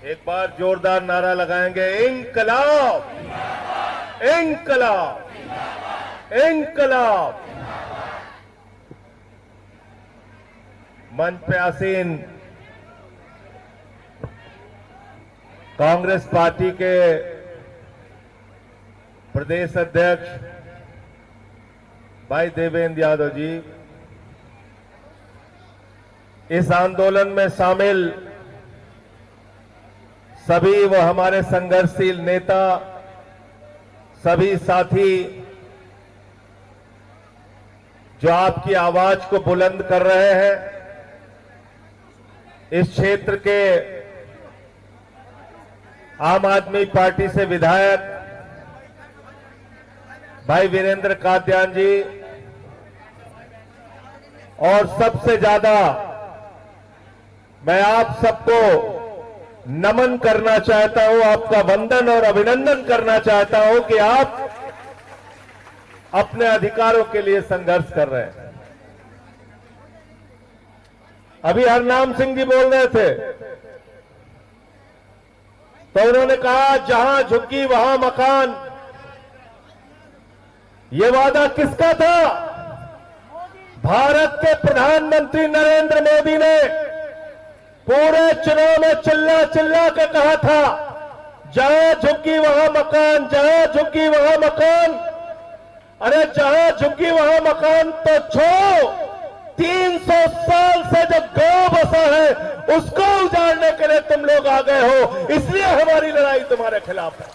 एक बार जोरदार नारा लगाएंगे, इंकलाब, इंकलाब, इंकलाब। मंच पे आसीन कांग्रेस पार्टी के प्रदेश अध्यक्ष भाई देवेंद्र यादव जी, इस आंदोलन में शामिल सभी वो हमारे संघर्षशील नेता, सभी साथी जो आपकी आवाज को बुलंद कर रहे हैं, इस क्षेत्र के आम आदमी पार्टी से विधायक भाई वीरेंद्र कादियान जी, और सबसे ज्यादा मैं आप सबको नमन करना चाहता हूं, आपका वंदन और अभिनंदन करना चाहता हूं कि आप अपने अधिकारों के लिए संघर्ष कर रहे हैं। अभी हरनाम सिंह जी बोल रहे थे तो उन्होंने कहा जहां झुग्गी वहां मकान। ये वादा किसका था? भारत के प्रधानमंत्री नरेंद्र मोदी ने पूरे चुनाव में चिल्ला चिल्ला के कहा था, जहां झुग्गी वहां मकान, जहां झुग्गी वहां मकान। अरे जहां झुग्गी वहां मकान तो छोड़ो, 300 साल से जो गांव बसा है उसको उजाड़ने के लिए तुम लोग आ गए हो, इसलिए हमारी लड़ाई तुम्हारे खिलाफ है।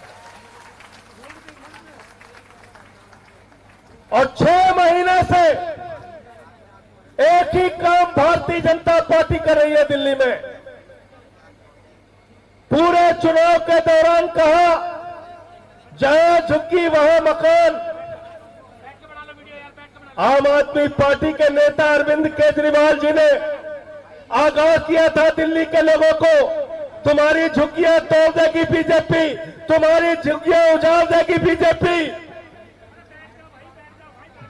और 6 महीने से एक ही काम भारतीय जनता पार्टी कर रही है दिल्ली में। पूरे चुनाव के दौरान कहा, जहां झुग्गी वहां मकान। आम आदमी पार्टी के नेता अरविंद केजरीवाल जी ने आगाह किया था दिल्ली के लोगों को, तुम्हारी झुग्गियां तोड़ देगी बीजेपी, तुम्हारी झुग्गियां उजाड़ देगी बीजेपी।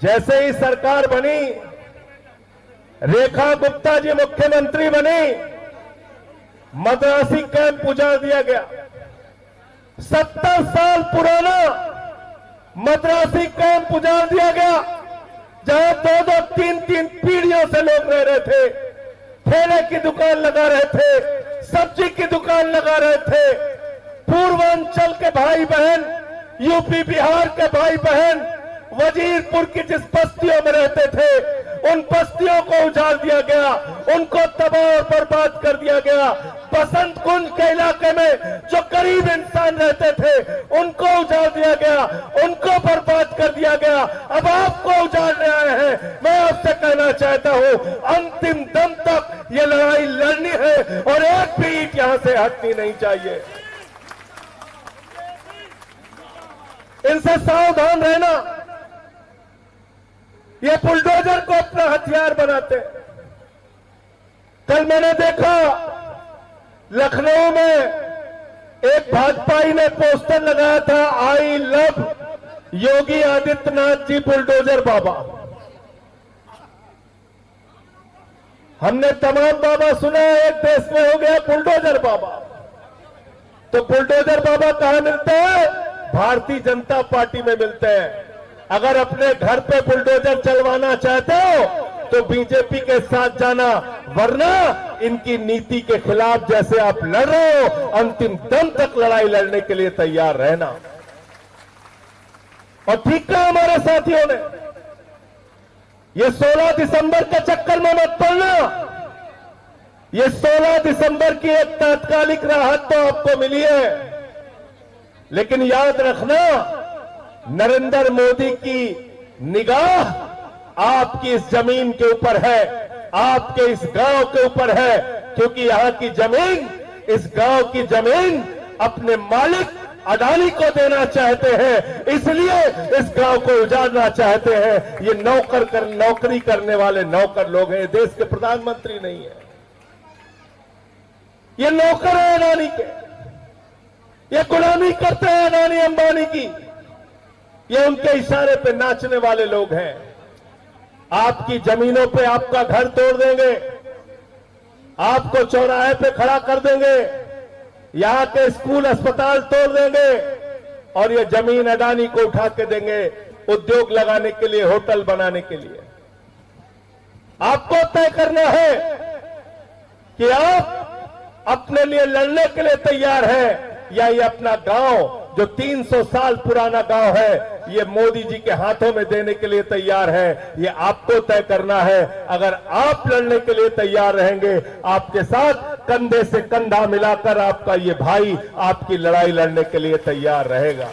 जैसे ही सरकार बनी, रेखा गुप्ता जी मुख्यमंत्री बनी, मद्रासी कैंप उजाड़ दिया गया। 70 साल पुराना मद्रासी कैंप उजाड़ दिया गया, जहां 2-2, 3-3 पीढ़ियों से लोग रह रहे थे, ठेले की दुकान लगा रहे थे, सब्जी की दुकान लगा रहे थे। पूर्वांचल के भाई बहन, यूपी बिहार के भाई बहन वजीरपुर की जिस बस्तियों में रहते थे, उन बस्तियों को उजाड़ दिया गया, उनको तबाह और बर्बाद कर दिया गया। बसंत कुंज के इलाके में जो गरीब इंसान रहते थे उनको उजाड़ दिया गया, उनको बर्बाद कर दिया गया। अब आपको उजाड़ने आए हैं। मैं आपसे कहना चाहता हूं, अंतिम दम तक ये लड़ाई लड़नी है और एक भी ईंट यहां से हटनी नहीं चाहिए। इनसे सावधान रहना। ये बुलडोजर को अपना हथियार बनाते। कल मैंने देखा लखनऊ में एक भाजपाई ने पोस्टर लगाया था, I love Yogi Adityanath ji bulldozer Baba. हमने तमाम बाबा सुना है, एक देश में हो गया बुलडोजर बाबा। तो बुलडोजर बाबा कहां मिलते हैं? भारतीय जनता पार्टी में मिलते हैं। अगर अपने घर पे बुलडोजर चलवाना चाहते हो तो बीजेपी के साथ जाना, वरना इनकी नीति के खिलाफ जैसे आप लड़ रहे हो, अंतिम दम तक लड़ाई लड़ने के लिए तैयार रहना। और ठीक कहा हमारे साथियों ने, ये 16 दिसंबर के चक्कर में मत पड़ना। ये 16 दिसंबर की एक तात्कालिक राहत तो आपको मिली है, लेकिन याद रखना, नरेंद्र मोदी की निगाह आपकी इस जमीन के ऊपर है, आपके इस गांव के ऊपर है, क्योंकि यहां की जमीन, इस गांव की जमीन अपने मालिक अडानी को देना चाहते हैं, इसलिए इस गांव को उजाड़ना चाहते हैं। ये नौकरी करने वाले नौकर लोग हैं, देश के प्रधानमंत्री नहीं है। ये नौकर है अडानी के, ये गुलामी करते हैं अडानी अंबानी की, ये उनके इशारे पे नाचने वाले लोग हैं। आपकी जमीनों पे आपका घर तोड़ देंगे, आपको चौराहे पे खड़ा कर देंगे, यहां के स्कूल अस्पताल तोड़ देंगे और ये जमीन अडानी को उठा के देंगे उद्योग लगाने के लिए, होटल बनाने के लिए। आपको तय करना है कि आप अपने लिए लड़ने के लिए तैयार हैं या ये अपना गांव जो 300 साल पुराना गांव है ये मोदी जी के हाथों में देने के लिए तैयार है। ये आपको तय करना है। अगर आप लड़ने के लिए तैयार रहेंगे, आपके साथ कंधे से कंधा मिलाकर आपका ये भाई आपकी लड़ाई लड़ने के लिए तैयार रहेगा।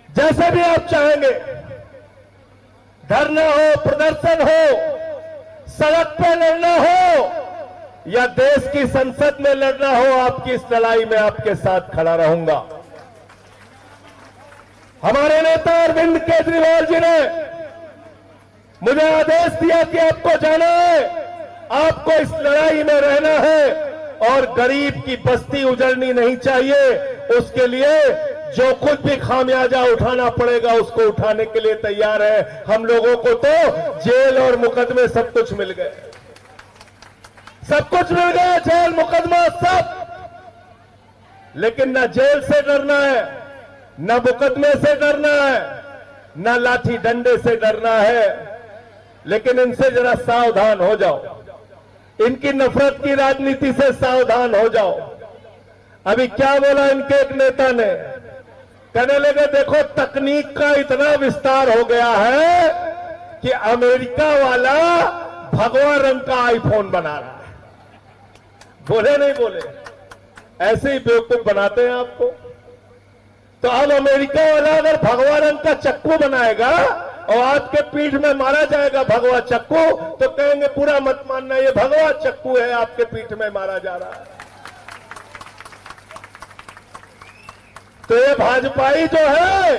जैसे भी आप चाहेंगे, धरना हो, प्रदर्शन हो, सड़क पे लड़ना हो या देश की संसद में लड़ना हो, आपकी इस लड़ाई में आपके साथ खड़ा रहूंगा। हमारे नेता अरविंद केजरीवाल जी ने मुझे आदेश दिया कि आपको जाना है, आपको इस लड़ाई में रहना है और गरीब की बस्ती उजड़नी नहीं चाहिए। उसके लिए जो कुछ भी खामियाजा उठाना पड़ेगा उसको उठाने के लिए तैयार है। हम लोगों को तो जेल और मुकदमे सब कुछ मिल गए, सब कुछ मिल गया, जेल मुकदमा सब। लेकिन न जेल से डरना है, न मुकदमे से डरना है, न लाठी डंडे से डरना है। लेकिन इनसे जरा सावधान हो जाओ, इनकी नफरत की राजनीति से सावधान हो जाओ। अभी क्या बोला इनके एक नेता ने, कहने लगे देखो तकनीक का इतना विस्तार हो गया है कि अमेरिका वाला भगवा रंग का आईफोन बना रहा है। बोले नहीं बोले, ऐसे ही बेवकूफ बनाते हैं आपको। तो अब अमेरिका वाला अगर भगवा रंग का चक्कू बनाएगा और आपके पीठ में मारा जाएगा भगवा चक्कू, तो कहेंगे पूरा मत मानना, ये भगवा चक्कू है आपके पीठ में मारा जा रहा है। तो ये भाजपाई जो है,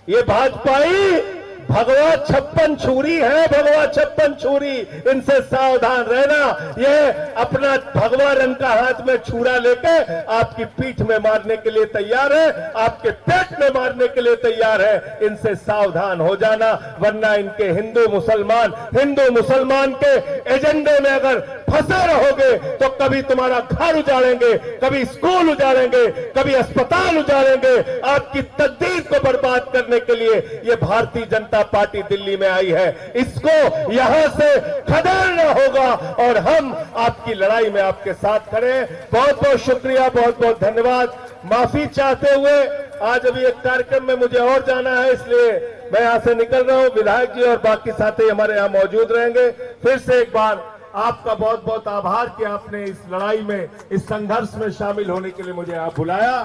ये भाजपाई भगवा 56 छुरी है, भगवा 56 छुरी। इनसे सावधान रहना। ये अपना भगवा रंग का हाथ में छुरा लेके आपकी पीठ में मारने के लिए तैयार है, आपके पेट में मारने के लिए तैयार है। इनसे सावधान हो जाना, वरना इनके हिंदू मुसलमान के एजेंडे में अगर फंसे रहोगे तो कभी तुम्हारा घर उजाड़ेंगे, कभी स्कूल उजाड़ेंगे, कभी अस्पताल उजाड़ेंगे। आपकी तकदीर को बर्बाद करने के लिए ये भारतीय जनता पार्टी दिल्ली में आई है। इसको यहां से खदेड़ना होगा और हम आपकी लड़ाई में आपके साथ खड़े हैं। बहुत बहुत शुक्रिया, बहुत बहुत धन्यवाद। माफी चाहते हुए आज अभी एक कार्यक्रम में मुझे और जाना है, इसलिए मैं यहां से निकल रहा हूं। विधायक जी और बाकी साथी हमारे यहां मौजूद रहेंगे। फिर से एक बार आपका बहुत बहुत आभार कि आपने इस लड़ाई में, इस संघर्ष में शामिल होने के लिए मुझे आप बुलाया।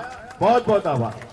बहुत बहुत आभार।